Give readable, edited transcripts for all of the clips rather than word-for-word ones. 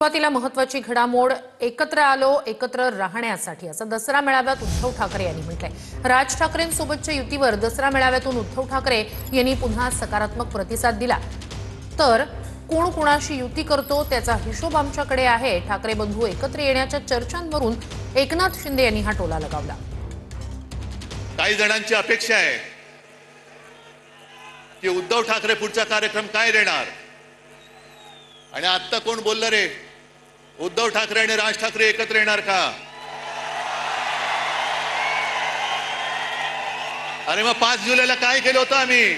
सुरुवातीला महत्त्वाची घडामोड एकत्र आलो एकत्र राहण्यासाठी असं दसरा मेळाव्यात उद्धव ठाकरे यांनी म्हटलंय। राज ठाकरेंसोबतच्या युतीवर दसरा मेळाव्यातून उद्धव ठाकरे यांनी पुन्हा सकारात्मक प्रतिसाद दिला। तर कोण कोणाशी युती करतो त्याचा हिशोब आमच्याकडे आहे। ठाकरे बंधू एकत्र येण्याच्या चर्चांवरून एकनाथ शिंदे यांनी हा टोला लगावला। काही जणांची अपेक्षा आहे की उद्धव ठाकरे पुढचा कार्यक्रम काय देणार आणि आता कोण बोललं रे उद्धव ठाकरे आणि राज ठाकरे एकत्र येणार का? अरे मग 5 जुलैला काय केलं होतं आम्ही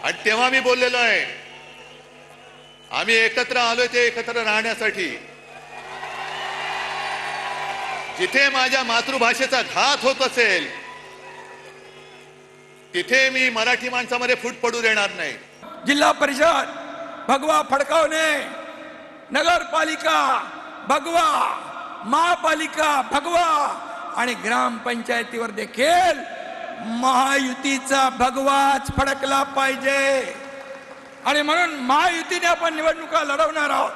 आणि तेव्हा मी बोललेलो आहे आम्ही एकत्र आलोय ते एकत्र राहण्यासाठी। जिथे माझ्या मातृभाषेचा घात होत असेल तिथे मी मराठी माणसामध्ये फूट पडू देणार नाही। जिल्हा परिषद भगवा फडकावणे, नगरपालिका भगवा, महापालिका भगवा आणि ग्रामपंचायतीवर देखील महायुतीचा भगवाच फडकला पाहिजे। आणि म्हणून महायुतीने आपण निवडणुका लढवणार आहोत।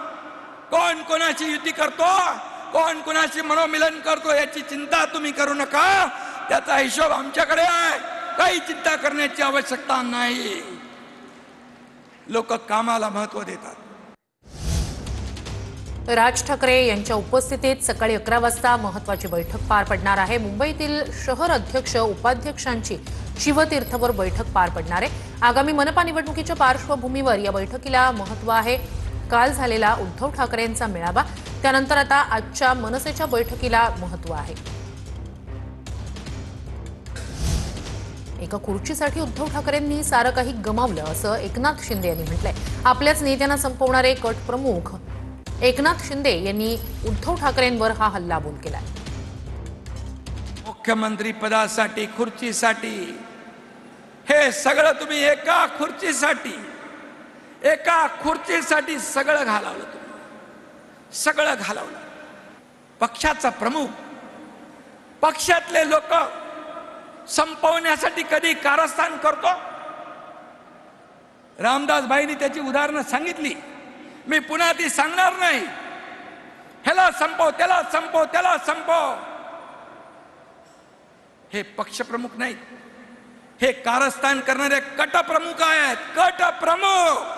कोण कोणाची युती करतो, कोण कोणाशी मनोमिलन करतो याची चिंता तुम्ही करू नका, त्याचा हिशोब आमच्याकडे आहे। काही चिंता करण्याची आवश्यकता नाही। लोक कामाला महत्त्व देतात। राज ठाकरे यांच्या उपस्थितीत सकाळी 11 वाजता महत्त्वाची बैठक पार पडणार आहे। मुंबईतील शहर अध्यक्ष उपाध्यक्षांची शिवतीर्थवर बैठक पार पडणार आहे। आगामी मनपा निवडणुकीच्या पार्श्वभूमीवर या बैठकीला महत्त्व आहे। काल झालेला उद्धव ठाकरेंचा मेळावा त्यानंतर आता आजच्या मनसेच्या बैठकीला महत्त्व आहे। एका खुर्चीसाठी उद्धव ठाकरेंनी सारं काही गमावलं असं एकनाथ शिंदे यांनी म्हटलंय। आपल्याच नेत्यांना संपवणारे कट प्रमुख एकनाथ शिंदे यांनी उद्धव ठाकरेंवर हा हल्लाबोल केलाय। मुख्यमंत्री पदासाठी खुर्चीसाठी हे सगळं तुम्ही एका खुर्चीसाठी सगळं घालवलं, तुम्ही सगळं घालवलं। पक्षाचा प्रमुख, पक्षातले लोक संपवण्यासाठी कधी कारस्थान करतो? रामदास भाईंनी त्याची उदाहरणं सांगितली, मी पुन्हा ती सांगणार नाही। ह्याला संपव, त्याला संपव, त्याला संपव। हे पक्षप्रमुख नाहीत, हे कारस्थान करणारे कटप्रमुख आहेत, कटप्रमुख।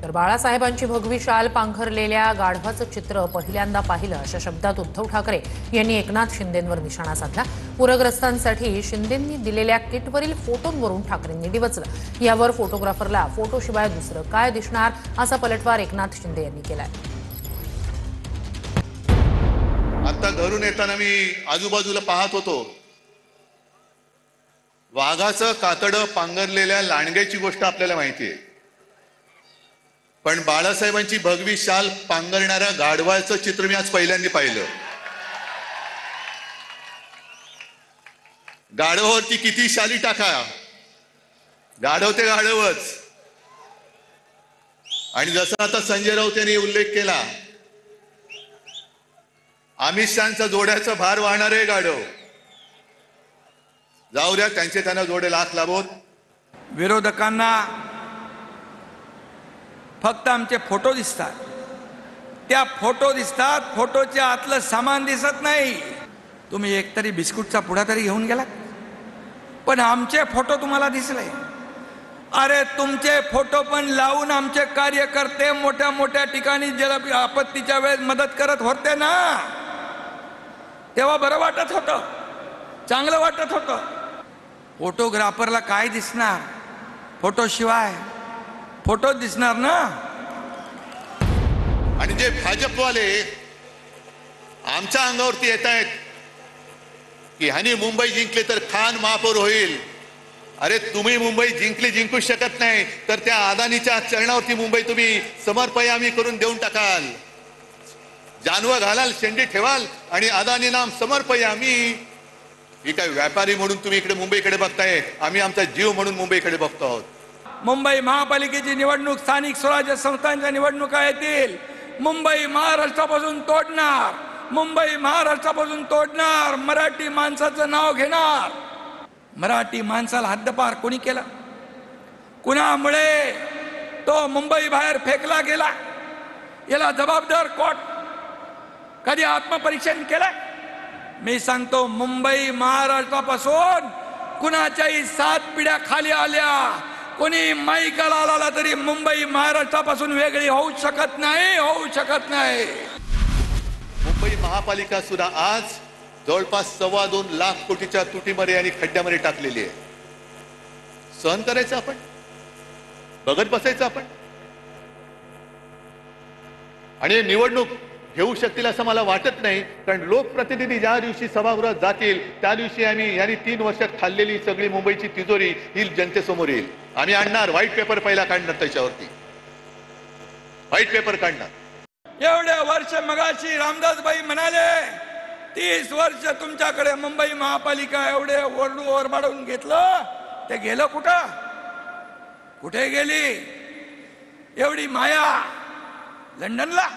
तर बाळासाहेबांची भगवी शाल पांघरलेल्या गाढवाचं चित्र पहिल्यांदा पाहिलं अशा शब्दात उद्धव ठाकरे यांनी एकनाथ शिंदेंवर निशाणा साधला। पूरग्रस्तांसाठी शिंदेंनी दिलेल्या किटवरील फोटोंवरून ठाकरेंनी डिवचलं। यावर फोटोग्राफरला फोटोशिवाय दुसरं काय दिसणार असा पलटवार एकनाथ शिंदे यांनी केलाय। आता घरून येताना मी आजूबाजूला पाहत होतो, वाघाचं कातडं पांघरलेल्या लांडग्याची गोष्ट आपल्याला माहिती आहे, पण बाळासाहेबांची भगवी शाल पांघरणाऱ्या गाढवाचं चित्र मी आज पहिल्यांदा पाहिलं। गाढवावरती किती शाली टाका, गाढव ते गाढवच। आणि जसं आता संजय राऊत यांनी उल्लेख केला, अमित शहांचा जोड्याचा भार वाहणारे गाढव जाऊ द्या, त्यांना जोडे लाख लाभोत। विरोधकांना फक्त आमचे फोटो दिसतात, त्या फोटो दिसतात, फोटोच्या आतलं सामान दिसत नाही। तुम्ही एकतरी बिस्कुटचा पुडा तरी घेऊन गेलात, पण आमचे फोटो तुम्हाला दिसले। अरे तुमचे फोटो पण लावून आमचे कार्यकर्ते मोठ्या मोठ्या ठिकाणी जल आपत्तीच्या वेळेस मदत करत होते ना, तेव्हा बरं वाटत होतं, चांगलं वाटत होतं। फोटोग्राफरला काय दिसणार? फोटो शिवाय फोटो दिसणार ना। आणि जे भाजपवाले आमच्या अंगावरती येत आहेत की ह्यानी मुंबई जिंकले तर खान महापौर होईल, अरे तुम्ही मुंबई जिंकू शकत नाही तर त्या अदानीच्या चरणावरती मुंबई तुम्ही समर्पयामी करून देऊन टाकाल, जानवं घालाल, शेंडी ठेवाल आणि अदानी नाम समर्पयामी। ही काय व्यापारी म्हणून तुम्ही इकडे मुंबईकडे बघताय, आम्ही आमचा जीव म्हणून मुंबईकडे बघतो आहोत। मुंबई महापालिकेची निवडणूक, स्थानिक स्वराज्य संस्थांच्या निवडणुका येतील, मुंबई महाराष्ट्रापासून तोडणार, मुंबई महाराष्ट्रापासून तोडणार, मराठी माणसाचं नाव घेणार। मराठी माणसाला हद्दपार कोणी केलं? कुणामुळे तो मुंबई बाहेर फेकला गेला. याला जबाबदार कोण? कधी आत्मपरीक्षण केलं? मी सांगतो, मुंबई महाराष्ट्रापासून कुणाच्याही 7 पिढ्या खाली आल्या, कोणी माईकाला आला तरी मुंबई महाराष्ट्रापासून वेगळी होऊ शकत नाही, होऊ शकत नाही. मुंबई महापालिका सुद्धा आज जवळपास 2.25 लाख कोटीच्या तुटीमध्ये आणि खड्ड्यामध्ये टाकलेली आहे. सहन करायचं आपण? बघत बसायचं आपण? आणि निवडणूक घेऊ शकतील असं मला वाटत नाही, कारण लोकप्रतिनिधी ज्या दिवशी सभागृहात जातील त्या दिवशी यांनी 3 वर्षात खाल्लेली सगळी मुंबईची तिजोरी ही जनतेसमोर येईल. आम्ही आणणार, व्हाईट पेपर पहिला काढणार, त्याच्यावरती व्हाईट पेपर काढणार. एवढे वर्ष मगाशी रामदासबाई म्हणाले 30 वर्ष तुमच्याकडे मुंबई महापालिका एवढे ओरबाडून घेतलं, ते गेलं कुठं? कुठे गेली एवढी माया? लंडनला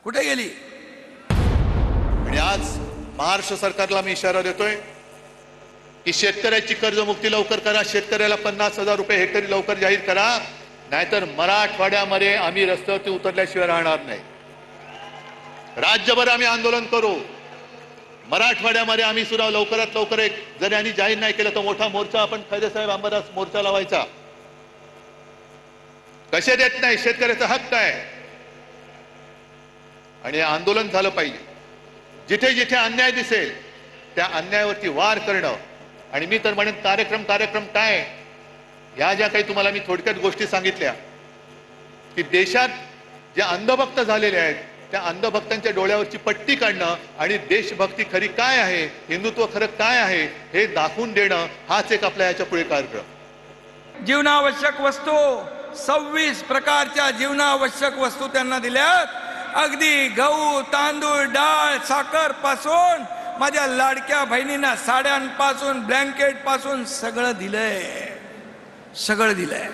कुठे गेली? आणि आज महाराष्ट्र सरकारला मी इशारा देतोय की शेतकऱ्याची कर्जमुक्ती लवकर करा, शेतकऱ्याला 50,000 रुपये हेक्टरी लवकर जाहीर करा, नाहीतर मराठवाड्यामध्ये आम्ही रस्त्यावरती उतरल्याशिवाय राहणार नाही. राज्यभर आम्ही आंदोलन करू, मराठवाड्यामध्ये आम्ही सुद्धा लवकरात लवकर जर यांनी जाहीर नाही केलं तर मोठा मोर्चा आपण खैरेसाहेब अंबादास मोर्चा लावायचा. कसे देत नाही? शेतकऱ्याचा हक्क आहे आणि आंदोलन झालं पाहिजे. जिथे जिथे अन्याय दिसेल त्या अन्यायावरती वार करणं. आणि मी तर म्हणेन कार्यक्रम काय, या ज्या काही तुम्हाला मी थोडक्यात गोष्टी सांगितल्या की देशात जे अंधभक्त झालेले आहेत त्या अंधभक्तांच्या डोळ्यावरची पट्टी काढणं आणि देशभक्ती खरी काय आहे, हिंदुत्व खरं काय आहे हे दाखवून देणं, हाच एक आपल्या याच्या पुढे कार्यक्रम. जीवनावश्यक वस्तू 26 प्रकारच्या जीवनावश्यक वस्तू त्यांना दिल्यात. अगदी गहू, तांदूळ, डाळ, साखर पासून माझ्या लाडक्या बहिणींना साड्यांपासून ब्लँकेट पासून सगळं दिलंय, सगळं दिलंय.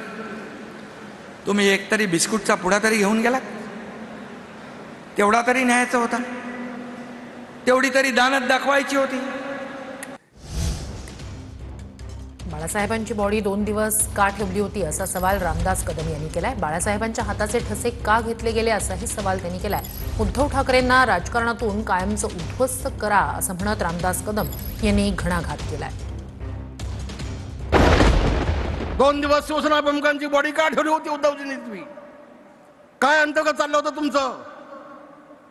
तुम्ही एकतरी बिस्कुटचा पुडा तरी घेऊन गेला? तेवढा तरी न्यायचा होता, तेवढी तरी दानत दाखवायची होती. बाळासाहेबांची बॉडी 2 दिवस का ठेवली होती असा सवाल रामदास कदम यांनी केलाय. बाळासाहेबांच्या हाताचे ठसे का घेतले गेले असाही सवाल त्यांनी केलाय. उद्धव ठाकरेंना राजकारणातून कायमचं उद्ध्वस्त करा असं म्हणत रामदास कदम यांनी घणाघात केलाय. 2 दिवस शिवसेना प्रमुखांची बॉडी का ठेवली होती उद्धवजींनी? तुम्ही काय अंतर्गत चाललं होतं तुमचं?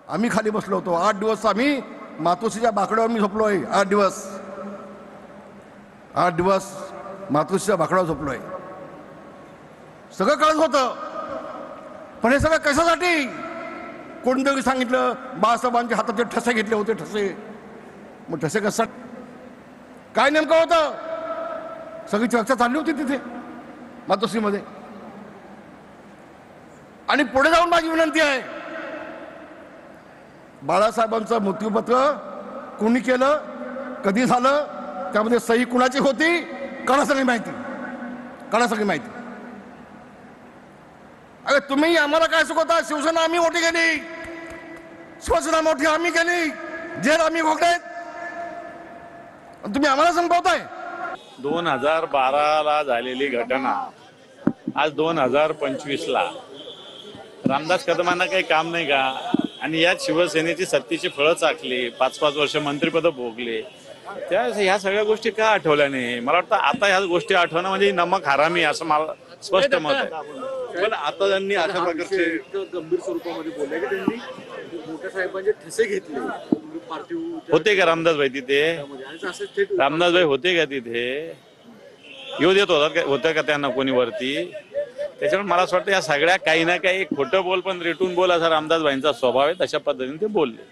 आम्ही खाली बसलो होतो. 8 दिवस आम्ही मातोश्रीच्या बाकड्यावर मी झोपलोय. 8 दिवस मातोश्रीच्या बाकड्यावर झोपलोय. सगळं कळत होतं, पण हे सगळं कशासाठी? कोणतरी सांगितलं बाळासाहेबांच्या हाताचे ठसे घेतले होते. ठसे, मग ठसे कशासाठी? काय नेमकं होतं? सगळी चर्चा चालली होती तिथे मातोश्रीमध्ये. आणि पुढे जाऊन माझी विनंती आहे, बाळासाहेबांचं मृत्यूपत्र कोणी केलं, कधी झालं, त्यामध्ये सही कुणाची होती, कळा सगळी माहिती, कळा सगळी माहिती. अरे तुम्ही आम्हाला काय शिकवता? शिवसेना आम्ही मोठी केली, शिवसेना मोठी आम्ही केली, जेल आम्ही भोगलेत, तुम्ही आम्हाला संपवताय. 2012ला झालेली घटना आज 2025ला रामदास कदमांना काही काम नाही का? आणि यात शिवसेनेची सत्तेची फळं चाकली, 5-5 वर्ष मंत्रिपद भोगले, त्या ह्या सगळ्या गोष्टी का आठवल्या नाही? मला वाटतं आता ह्या गोष्टी आठवणं म्हणजे नमक हरामी असं मला स्पष्ट मत आहे. पण आता त्यांनी अशा प्रकारचे गंभीर स्वरूपामध्ये बोलले की त्यांनी मोठ्या साहेबांचे ठसे घेतले. पार्थिव होते का रामदासभाई तिथे? रामदासभाई होते का तिथे? येऊ देत होतं का त्यांना कोणी वरती? त्याच्यामुळे मला असं वाटतं या सगळ्या काही ना काही खोटं बोल पण रेटून बोल असा रामदासभाईंचा स्वभाव आहे, तशा पद्धतीने ते बोलले.